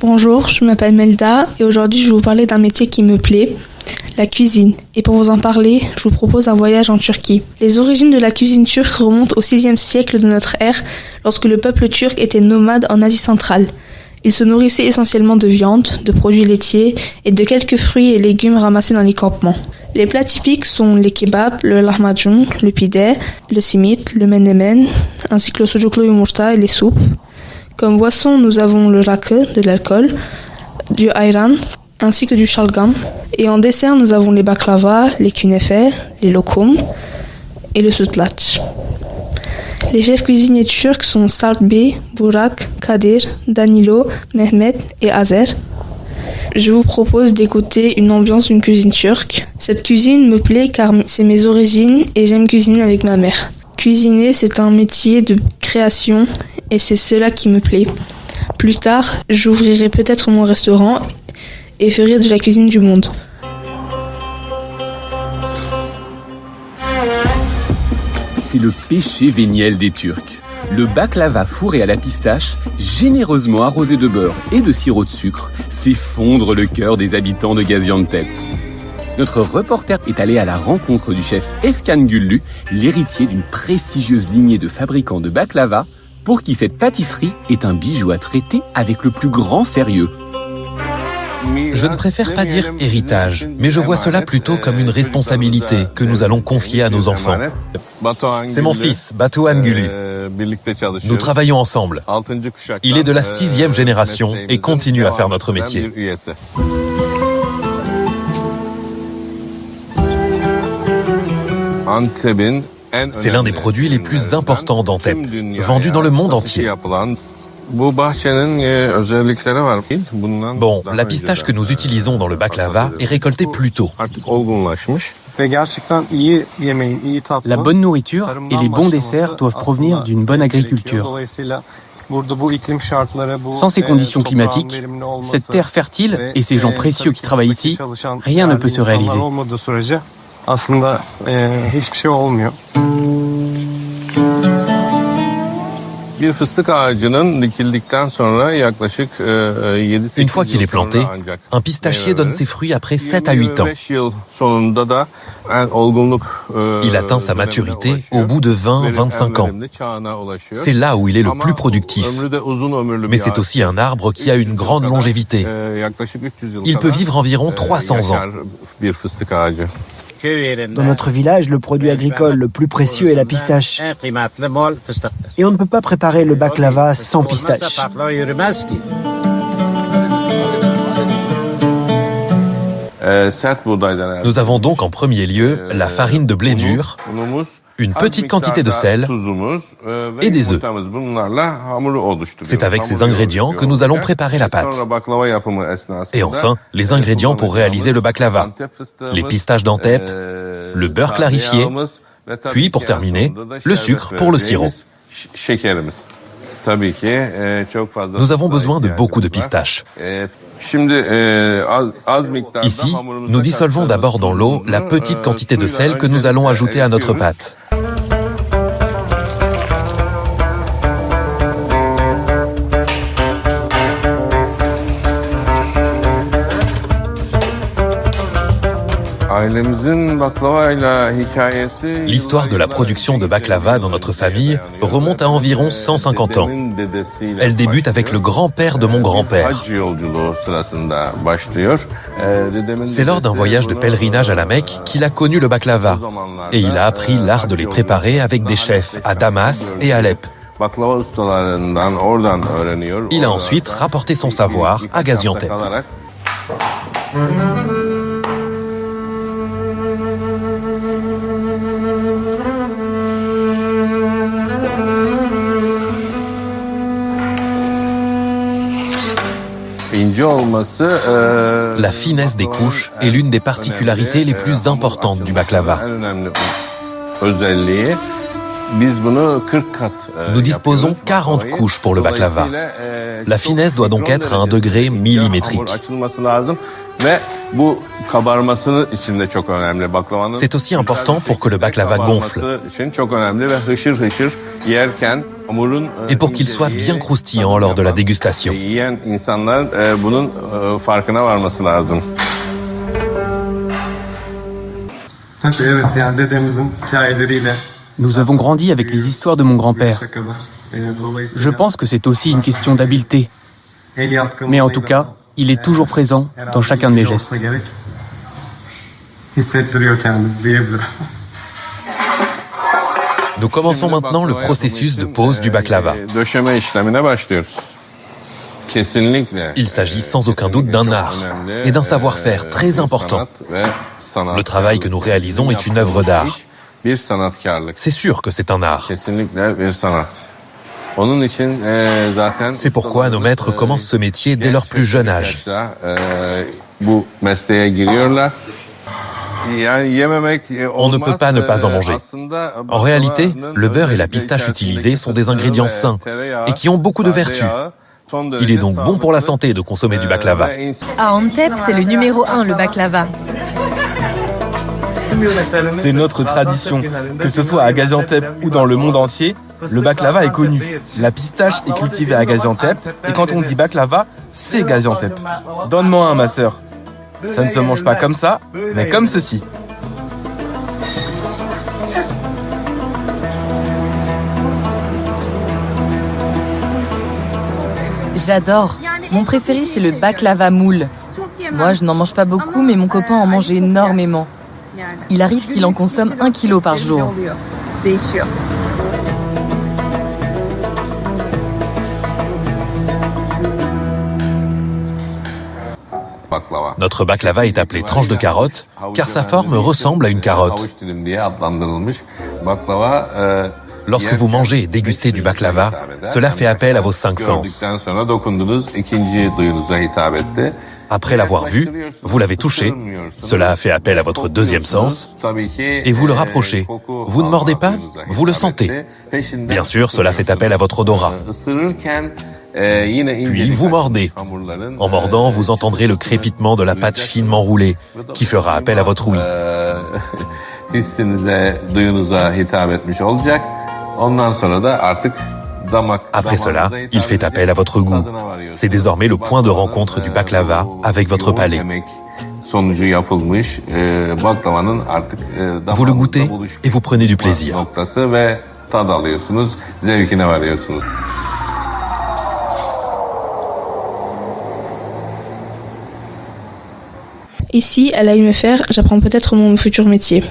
Bonjour, je m'appelle Melda et aujourd'hui je vais vous parler d'un métier qui me plaît, la cuisine. Et pour vous en parler, je vous propose un voyage en Turquie. Les origines de la cuisine turque remontent au 6e siècle de notre ère, lorsque le peuple turc était nomade en Asie centrale. Il se nourrissait essentiellement de viande, de produits laitiers et de quelques fruits et légumes ramassés dans les campements. Les plats typiques sont les kebabs, le lahmacun, le pide, le simit, le menemen, ainsi que le sucuklu yumurta et les soupes. Comme boisson, nous avons le rakı, de l'alcool, du ayran, ainsi que du shalgam. Et en dessert, nous avons les baklava, les künefe, les lokum et le sütlaç. Les chefs cuisiniers turcs sont Salt Bey, Burak, Kadir, Danilo, Mehmet et Azer. Je vous propose d'écouter une ambiance d'une cuisine turque. Cette cuisine me plaît car c'est mes origines et j'aime cuisiner avec ma mère. Cuisiner, c'est un métier de création et c'est cela qui me plaît. Plus tard, j'ouvrirai peut-être mon restaurant et ferai de la cuisine du monde. C'est le péché véniel des Turcs. Le baklava fourré à la pistache, généreusement arrosé de beurre et de sirop de sucre, fait fondre le cœur des habitants de Gaziantep. Notre reporter est allé à la rencontre du chef Efkan Güllü, l'héritier d'une prestigieuse lignée de fabricants de baklava, pour qui cette pâtisserie est un bijou à traiter avec le plus grand sérieux. Je ne préfère pas dire héritage, mais je vois cela plutôt comme une responsabilité que nous allons confier à nos enfants. C'est mon fils, Batuhan Güllü. Nous travaillons ensemble. Il est de la 6e génération et continue à faire notre métier. C'est l'un des produits les plus importants d'Antep, vendu dans le monde entier. Bon, la pistache que nous utilisons dans le baklava est récoltée plus tôt. La bonne nourriture et les bons desserts doivent provenir d'une bonne agriculture. Sans ces conditions climatiques, cette terre fertile et ces gens précieux qui travaillent ici, rien ne peut se réaliser. Une fois qu'il est planté, un pistachier donne ses fruits après 7 à 8 ans. Il atteint sa maturité au bout de 20-25 ans. C'est là où il est le plus productif. Mais c'est aussi un arbre qui a une grande longévité. Il peut vivre environ 300 ans. Dans notre village, le produit agricole le plus précieux est la pistache. Et on ne peut pas préparer le baklava sans pistache. Nous avons donc en premier lieu la farine de blé dur, une petite quantité de sel et des œufs. C'est avec ces ingrédients que nous allons préparer la pâte. Et enfin, les ingrédients pour réaliser le baklava. Les pistaches d'Antep, le beurre clarifié, puis pour terminer, le sucre pour le sirop. Nous avons besoin de beaucoup de pistaches. Ici, nous dissolvons d'abord dans l'eau la petite quantité de sel que nous allons ajouter à notre pâte. L'histoire de la production de baklava dans notre famille remonte à environ 150 ans. Elle débute avec le grand-père de mon grand-père. C'est lors d'un voyage de pèlerinage à la Mecque qu'il a connu le baklava. Et il a appris l'art de les préparer avec des chefs à Damas et Alep. Il a ensuite rapporté son savoir à Gaziantep. La finesse des couches est l'une des particularités les plus importantes du baklava. Nous disposons 40 couches pour le baklava. La finesse doit donc être à un degré millimétrique. C'est aussi important pour que le baklava gonfle. et pour qu'il soit bien croustillant lors de la dégustation. Nous avons grandi avec les histoires de mon grand-père. Je pense que c'est aussi une question d'habileté. Mais en tout cas, il est toujours présent dans chacun de mes gestes. Nous commençons maintenant le processus de pose du baklava. Il s'agit sans aucun doute d'un art et d'un savoir-faire très important. Le travail que nous réalisons est une œuvre d'art. C'est sûr que c'est un art. C'est pourquoi nos maîtres commencent ce métier dès leur plus jeune âge. On ne peut pas ne pas en manger. En réalité, le beurre et la pistache utilisés sont des ingrédients sains et qui ont beaucoup de vertus. Il est donc bon pour la santé de consommer du baklava. À Antep, c'est le numéro 1, le baklava. C'est notre tradition. Que ce soit à Gaziantep ou dans le monde entier, le baklava est connu. La pistache est cultivée à Gaziantep et quand on dit baklava, c'est Gaziantep. Donne-moi un, ma sœur. Ça ne se mange pas comme ça, mais comme ceci. J'adore. Mon préféré, c'est le baklava moule. Moi, je n'en mange pas beaucoup, mais mon copain en mange énormément. Il arrive qu'il en consomme 1 kilo par jour. Notre baklava est appelé tranche de carotte car sa forme ressemble à une carotte. Lorsque vous mangez et dégustez du baklava, cela fait appel à vos 5 sens. Après l'avoir vu, vous l'avez touché, cela a fait appel à votre 2e sens, et vous le rapprochez. Vous ne mordez pas, vous le sentez. Bien sûr, cela fait appel à votre odorat. Puis vous mordez. En mordant, vous entendrez le crépitement de la pâte finement roulée, qui fera appel à votre ouïe. Après cela, il fait appel à votre goût. C'est désormais le point de rencontre du baklava avec votre palais. Vous le goûtez et vous prenez du plaisir. Ici, à l'AMFR, j'apprends peut-être mon futur métier.